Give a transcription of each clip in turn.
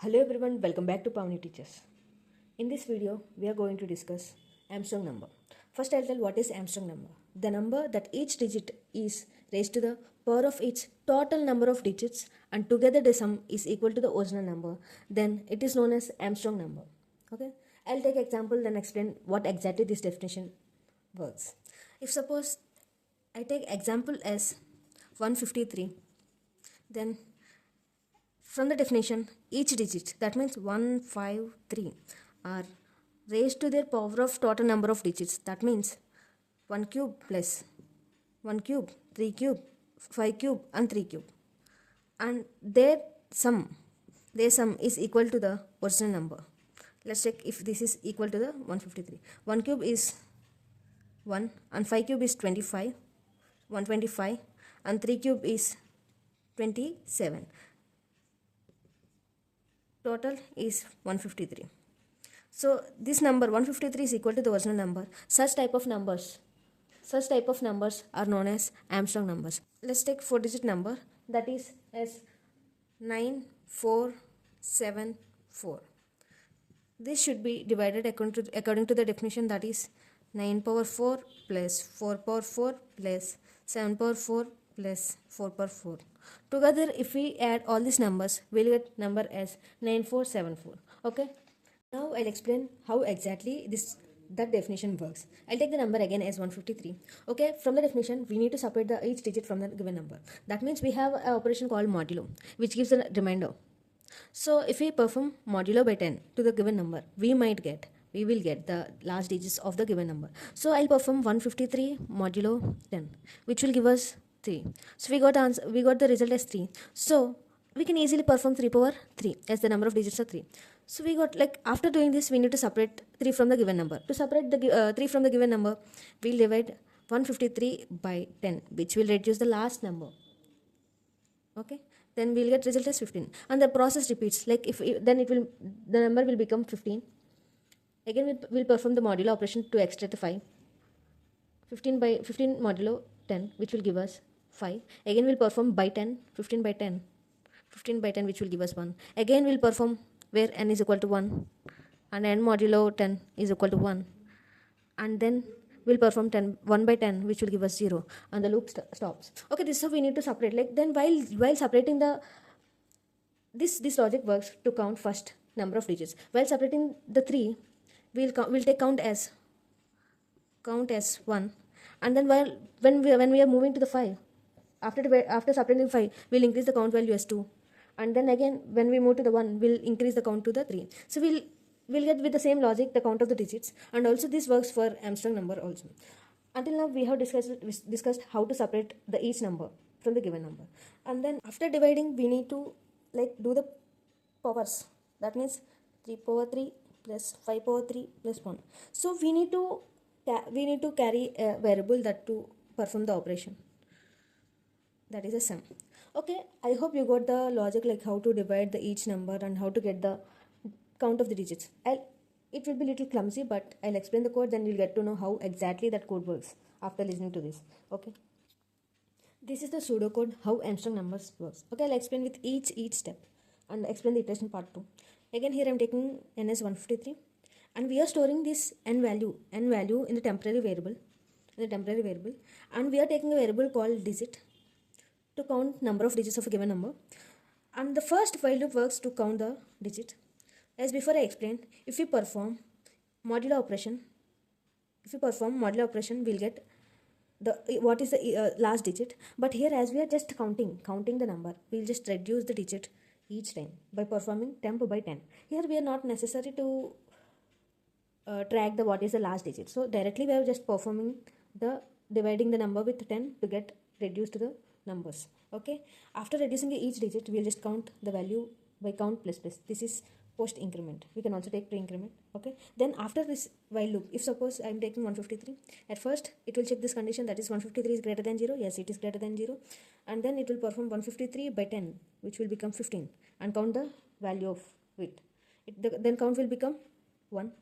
Hello everyone, welcome back to Pavani Teachers. In this video, we are going to discuss ArmStrong number. First, I'll tell what is ArmStrong number. The number that each digit is raised to the power of its total number of digits and together the sum is equal to the original number. Then it is known as ArmStrong number. Okay, I'll take example then explain what exactly this definition works. If suppose I take example as 153, then from the definition, each digit, that means 153, are raised to their power of total number of digits. That means 1 cube plus 1 cube, 3 cube, 5 cube and 3 cube. And their sum is equal to the original number. Let's check if this is equal to the 153. 1 cube is 1 and 5 cube is 25, 125 and 3 cube is 27. Total is 153. So this number 153 is equal to the original number. Such type of numbers are known as ArmStrong numbers. Let's take 4-digit number, that is as 9474. This should be divided according to the definition, that is 9 power 4 plus 4 power 4 plus 7 power 4 plus 4 power 4. Together, if we add all these numbers, we'll get number as 9474. Okay. Now I'll explain how exactly that definition works. I'll take the number again as 153. Okay. From the definition, we need to separate each digit from the given number. That means we have an operation called modulo, which gives a remainder. So if we perform modulo by 10 to the given number, we will get the last digits of the given number. So I'll perform 153 modulo 10, which will give us 3. So we got the result as 3. So we can easily perform 3 power 3 as the number of digits are 3. So we got, like, after doing this, we need to separate 3 from the given number. To separate the 3 from the given number, we'll divide 153 by 10, which will reduce the last number. Okay, then we'll get result as 15, and the process repeats. Like the number will become 15. Again, we'll perform the modulo operation to extract the 5. 15 modulo 10, which will give us 5. Again, we'll perform by 10, 15 by 10, which will give us 1. Again, we'll perform where n is equal to 1, and n modulo 10 is equal to 1. And then we'll perform 1 by 10, which will give us 0, and the loop stops. Okay, this is how we need to separate. Like, then while separating this logic works to count first number of digits. While separating the 3, we'll take count as 1, and then when we are moving to the 5, after separating 5, we'll increase the count value as 2, and then again when we move to the 1, we'll increase the count to the 3. So we'll get with the same logic the count of the digits, and also this works for ArmStrong number also. Until now we have discussed how to separate each number from the given number, and then after dividing we need to do the powers. That means 3 power 3 plus 5 power 3 plus 1. So we need to carry a variable that to perform the operation, that is a sum. Okay, I hope you got the logic, like how to divide each number and how to get the count of the digits. It will be a little clumsy, but I'll explain the code, then you'll get to know how exactly that code works after listening to this. Okay, this is the pseudocode how ArmStrong numbers works. Okay, I'll explain with each step and explain the iteration part 2. Again, here I'm taking n as 153, and we are storing this n value in the temporary variable, and we are taking a variable called digit to count number of digits of a given number. And the first while loop works to count the digit. As before I explained, if we perform modulo operation, we'll get what is the last digit. But here, as we are just counting the number, we'll just reduce the digit each time by performing temp by 10. Here we are not necessary to track what is the last digit. So directly we are just performing dividing the number with 10 to get reduced to the numbers. Okay, after reducing each digit, we'll just count the value by count plus. This is post increment. We can also take pre increment. Okay, then after this while loop, if suppose I'm taking 153, at first it will check this condition, that is 153 is greater than 0. Yes, it is greater than 0, and then it will perform 153 by 10, which will become 15, and count the value of it. Then count will become 1.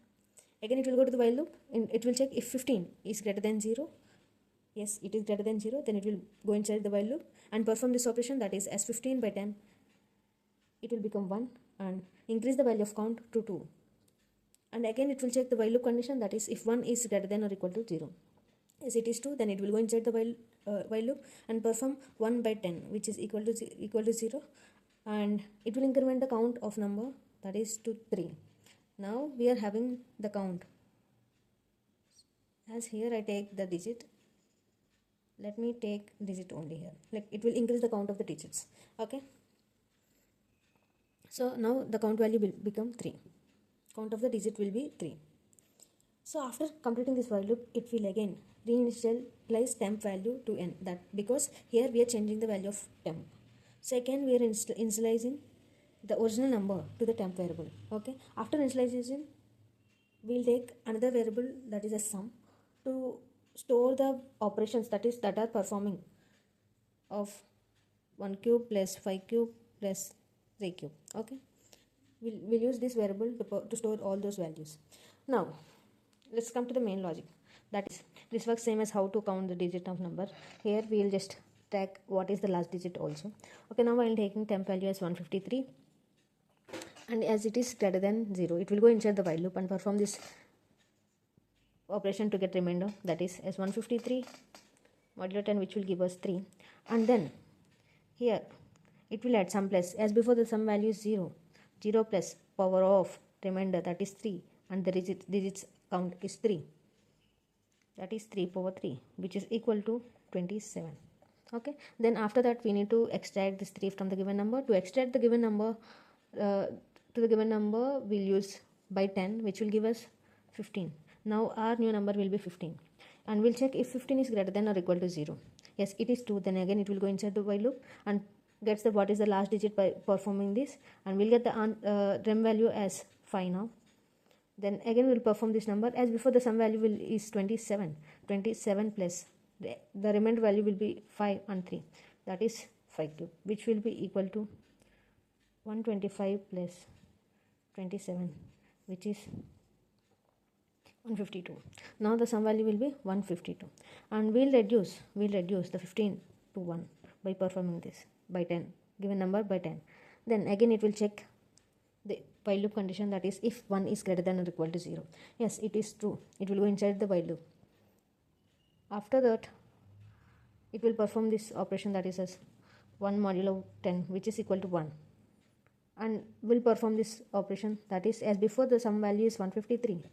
Again it will go to the while loop, and it will check if 15 is greater than 0. Yes, it is greater than 0, then it will go inside the while loop and perform this operation, that is as 15 by 10, it will become 1, and increase the value of count to 2. And again it will check the while loop condition, that is if 1 is greater than or equal to 0. As it is 2, then it will go inside the while loop and perform 1 by 10, which is equal to 0, and it will increment the count of number, that is to 3. Now we are having the count. As here I take the digit, let me take digit only here, like it will increase the count of the digits. Okay, so now the count value will become 3. Count of the digit will be 3. So after completing this while loop, it will again reinitialize temp value to n, that because here we are changing the value of temp. So again we are initializing the original number to the temp variable. Okay, after initialization we'll take another variable, that is a sum, to store the operations that are performing of 1 cube plus 5 cube plus 3 cube. Okay, we'll use this variable to store all those values. Now let's come to the main logic, that is this works same as how to count the digit of number. Here we'll just track what is the last digit also. Okay, now I'm taking temp value as 153, and as it is greater than 0, it will go inside the while loop and perform this operation to get remainder, that is as 153 modulo 10, which will give us 3. And then here it will add sum plus, as before the sum value is 0 plus power of remainder, that is 3, and the digits count is 3, that is 3 power 3, which is equal to 27. Okay, then after that we need to extract this 3 from the given number. To extract the given number we'll use by 10, which will give us 15. Now our new number will be 15, and we'll check if 15 is greater than or equal to 0. Yes, it is 2. Then again it will go inside the while loop and gets the what is the last digit by performing this, and we'll get the rem value as 5 now. Then again we'll perform this number, as before the sum value is 27 plus the remainder value will be 5 and 3, that is 5 cube, which will be equal to 125 plus 27, which is 152. Now the sum value will be 152, and we'll reduce the 15 to 1 by performing this by 10, given number by 10. Then again it will check the while loop condition, that is if 1 is greater than or equal to 0. Yes, it is true, it will go inside the while loop. After that it will perform this operation, that is as 1 modulo 10, which is equal to 1, and will perform this operation, that is as before the sum value is 153,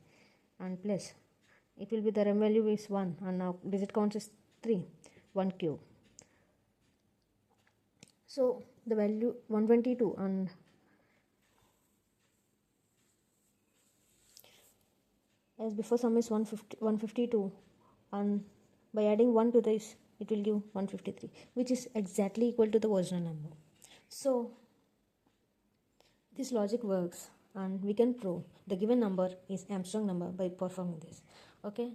and plus it will be the rem value is 1, and now digit count is 3, 1 cube. So the value 122, and as before sum is 152, and by adding 1 to this it will give 153, which is exactly equal to the original number. So this logic works, and we can prove the given number is ArmStrong number by performing this. Okay,